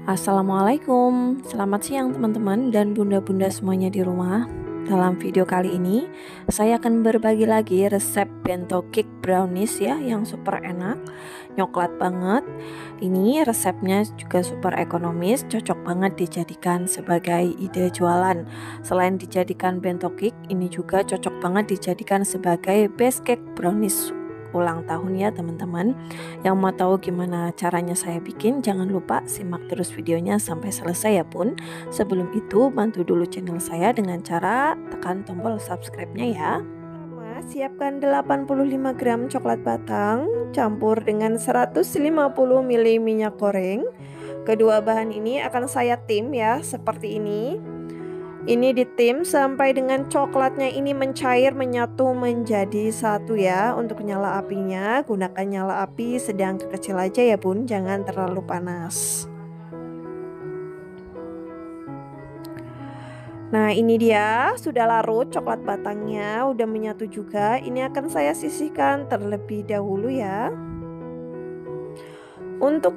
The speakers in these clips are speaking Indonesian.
Assalamualaikum, selamat siang teman-teman dan bunda-bunda semuanya di rumah. Dalam video kali ini, saya akan berbagi lagi resep bento cake brownies ya, yang super enak, nyoklat banget. Ini resepnya juga super ekonomis, cocok banget dijadikan sebagai ide jualan. Selain dijadikan bento cake, ini juga cocok banget dijadikan sebagai base cake brownies ulang tahun ya teman-teman. Yang mau tahu gimana caranya saya bikin, jangan lupa simak terus videonya sampai selesai ya bun. Sebelum itu bantu dulu channel saya dengan cara tekan tombol subscribe-nya ya. Siapkan 85 gram coklat batang, campur dengan 150 ml minyak goreng. Kedua bahan ini akan saya tim ya, seperti ini. Ini ditim sampai dengan coklatnya ini mencair, menyatu menjadi satu ya. Untuk nyala apinya, gunakan nyala api sedang ke kecil aja ya bun, jangan terlalu panas. Nah ini dia, sudah larut coklat batangnya, udah menyatu juga. Ini akan saya sisihkan terlebih dahulu ya. Untuk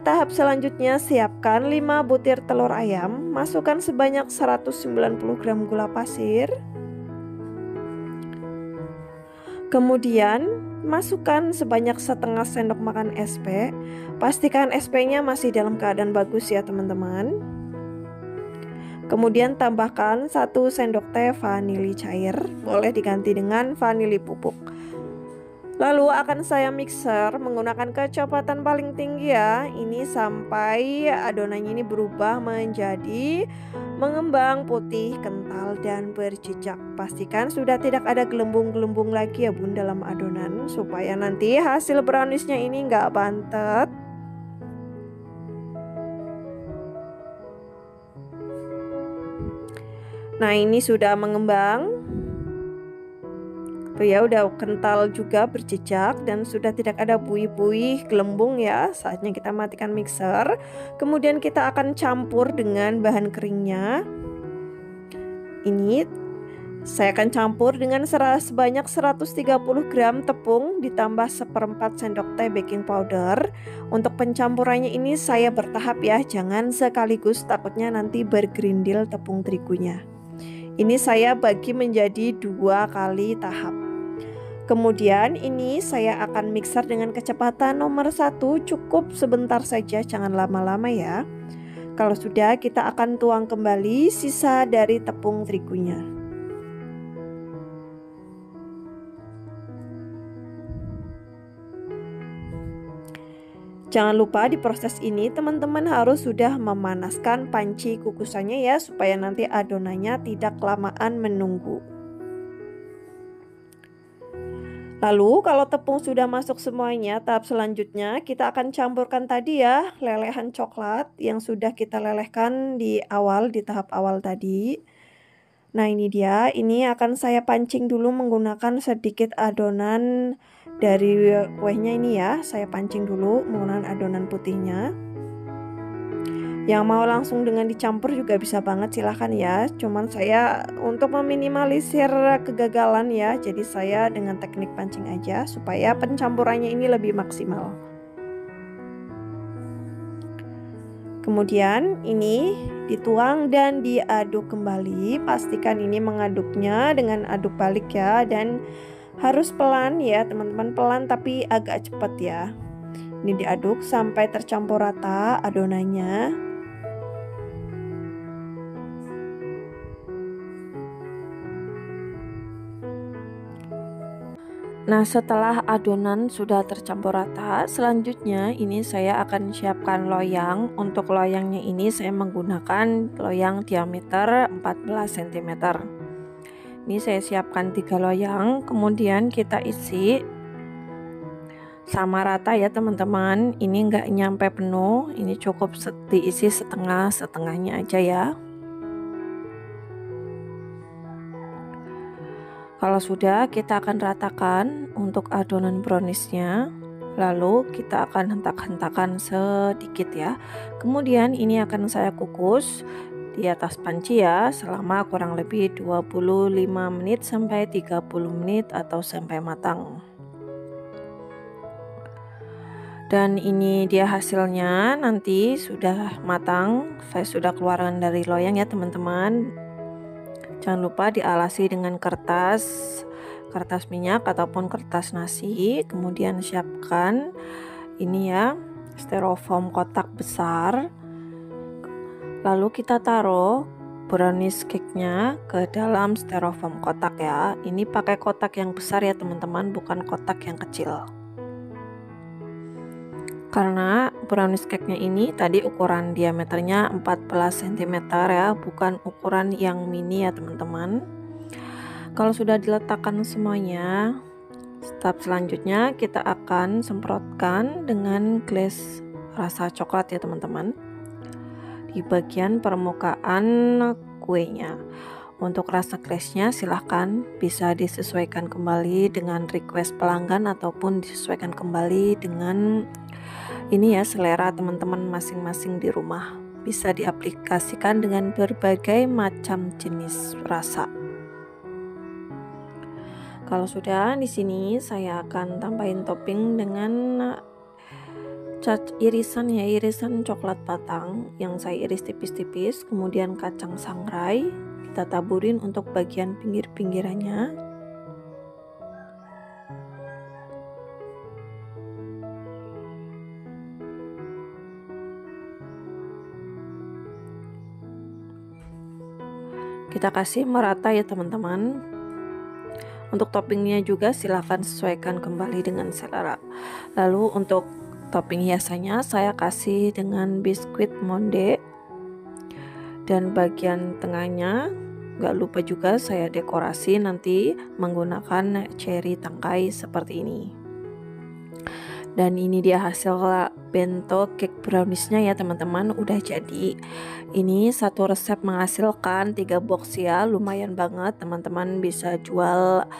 tahap selanjutnya, siapkan 5 butir telur ayam, masukkan sebanyak 190 gram gula pasir. Kemudian masukkan sebanyak setengah sendok makan SP. Pastikan SP-nya masih dalam keadaan bagus ya teman-teman. Kemudian tambahkan 1 sendok teh vanili cair, boleh diganti dengan vanili bubuk. Lalu akan saya mixer menggunakan kecepatan paling tinggi ya. Ini sampai adonannya ini berubah menjadi mengembang putih, kental dan berjejak. Pastikan sudah tidak ada gelembung-gelembung lagi ya bun dalam adonan, supaya nanti hasil browniesnya ini nggak bantet. Nah ini sudah mengembang. Tuh ya, udah kental juga berjejak dan sudah tidak ada buih-buih gelembung ya. Saatnya kita matikan mixer. Kemudian kita akan campur dengan bahan keringnya. Ini saya akan campur dengan sebanyak 130 gram tepung ditambah 1/4 sendok teh baking powder. Untuk pencampurannya ini saya bertahap ya, jangan sekaligus, takutnya nanti bergerindil tepung terigunya. Ini saya bagi menjadi 2 kali tahap. Kemudian ini saya akan mixer dengan kecepatan nomor 1, cukup sebentar saja, jangan lama-lama ya. Kalau sudah, kita akan tuang kembali sisa dari tepung terigunya. Jangan lupa di proses ini teman-teman harus sudah memanaskan panci kukusannya ya, supaya nanti adonannya tidak kelamaan menunggu. Lalu kalau tepung sudah masuk semuanya, tahap selanjutnya kita akan campurkan tadi ya lelehan coklat yang sudah kita lelehkan di awal, di tahap awal tadi. Nah ini dia, ini akan saya pancing dulu menggunakan sedikit adonan dari kuenya ini ya. Saya pancing dulu menggunakan adonan putihnya. Yang mau langsung dengan dicampur juga bisa banget, silahkan ya. Cuman saya untuk meminimalisir kegagalan ya, jadi saya dengan teknik pancing aja supaya pencampurannya ini lebih maksimal. Kemudian ini dituang dan diaduk kembali. Pastikan ini mengaduknya dengan aduk balik ya, dan harus pelan ya teman-teman, pelan tapi agak cepat ya. Ini diaduk sampai tercampur rata adonannya. Nah setelah adonan sudah tercampur rata, selanjutnya ini saya akan siapkan loyang. Untuk loyangnya ini saya menggunakan loyang diameter 14 cm. Ini saya siapkan 3 loyang, kemudian kita isi sama rata ya teman-teman. Ini enggak nyampe penuh, ini cukup diisi setengahnya aja ya. Kalau sudah, kita akan ratakan untuk adonan browniesnya. Lalu kita akan hentak-hentakan sedikit ya. Kemudian ini akan saya kukus di atas panci ya selama kurang lebih 25 menit sampai 30 menit atau sampai matang. Dan ini dia hasilnya, nanti sudah matang. Saya sudah keluarkan dari loyang ya teman-teman. Jangan lupa dialasi dengan kertas minyak ataupun kertas nasi. Kemudian siapkan ini ya, styrofoam kotak besar. Lalu kita taruh brownies cake-nya ke dalam styrofoam kotak ya. Ini pakai kotak yang besar ya teman-teman, bukan kotak yang kecil. Karena brownies cake-nya ini tadi ukuran diameternya 14 cm ya, bukan ukuran yang mini ya teman-teman. Kalau sudah diletakkan semuanya, tahap selanjutnya kita akan semprotkan dengan glaze rasa coklat ya teman-teman, di bagian permukaan kuenya. Untuk rasa glaze-nya silahkan bisa disesuaikan kembali dengan request pelanggan ataupun disesuaikan kembali dengan ini ya, selera teman-teman masing-masing di rumah. Bisa diaplikasikan dengan berbagai macam jenis rasa. Kalau sudah di sini saya akan tambahin topping dengan irisan ya, irisan coklat batang yang saya iris tipis-tipis, kemudian kacang sangrai kita taburin untuk bagian pinggir-pinggirannya. Kita kasih merata ya teman-teman. Untuk toppingnya juga silahkan sesuaikan kembali dengan selera. Lalu untuk topping hiasannya saya kasih dengan biskuit monde, dan bagian tengahnya gak lupa juga saya dekorasi nanti menggunakan cherry tangkai seperti ini. Dan ini dia hasil bento cake browniesnya ya teman-teman, udah jadi. Ini satu resep menghasilkan 3 box ya, lumayan banget teman-teman bisa jual.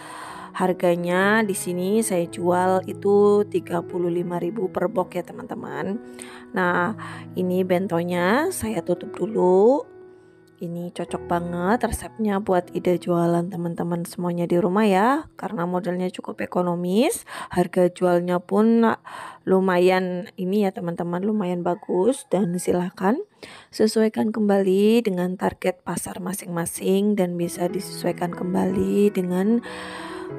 Harganya di sini saya jual itu 35.000 per box ya teman-teman. Nah, ini bentonya saya tutup dulu. Ini cocok banget resepnya buat ide jualan teman-teman semuanya di rumah ya, karena modelnya cukup ekonomis, harga jualnya pun lumayan ini ya teman-teman, lumayan bagus. Dan silahkan sesuaikan kembali dengan target pasar masing-masing dan bisa disesuaikan kembali dengan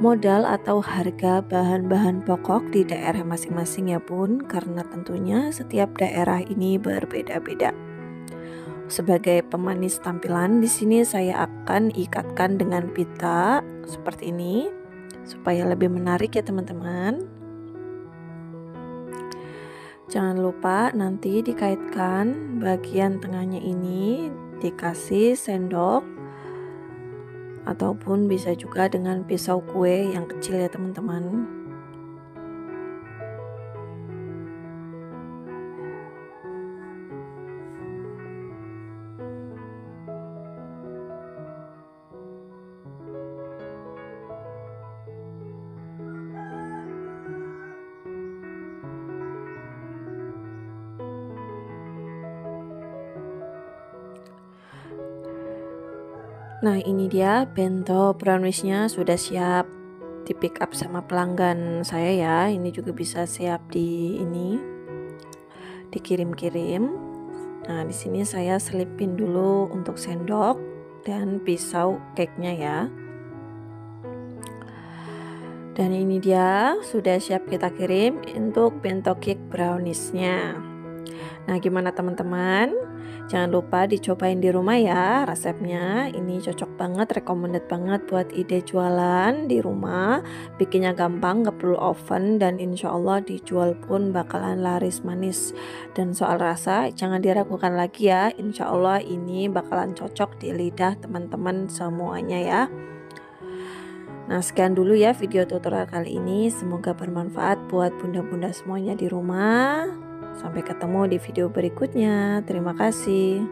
modal atau harga bahan-bahan pokok di daerah masing-masing ya bun, karena tentunya setiap daerah ini berbeda-beda. Sebagai pemanis tampilan di sini saya akan ikatkan dengan pita seperti ini supaya lebih menarik ya teman-teman. Jangan lupa nanti dikaitkan bagian tengahnya ini dikasih sendok ataupun bisa juga dengan pisau kue yang kecil ya teman-teman. Nah, ini dia bento browniesnya sudah siap di pick up sama pelanggan saya ya. Ini juga bisa siap dikirim-kirim. Nah, di sini saya selipin dulu untuk sendok dan pisau cake-nya ya. Dan ini dia sudah siap kita kirim untuk bento cake browniesnya. Nah, gimana teman-teman? Jangan lupa dicobain di rumah ya resepnya. Ini cocok banget, recommended banget buat ide jualan di rumah. Bikinnya gampang, gak perlu oven, dan insya Allah dijual pun bakalan laris manis. Dan soal rasa jangan diragukan lagi ya, insya Allah ini bakalan cocok di lidah teman-teman semuanya ya. Nah, sekian dulu ya video tutorial kali ini. Semoga bermanfaat buat bunda-bunda semuanya di rumah. Sampai ketemu di video berikutnya. Terima kasih.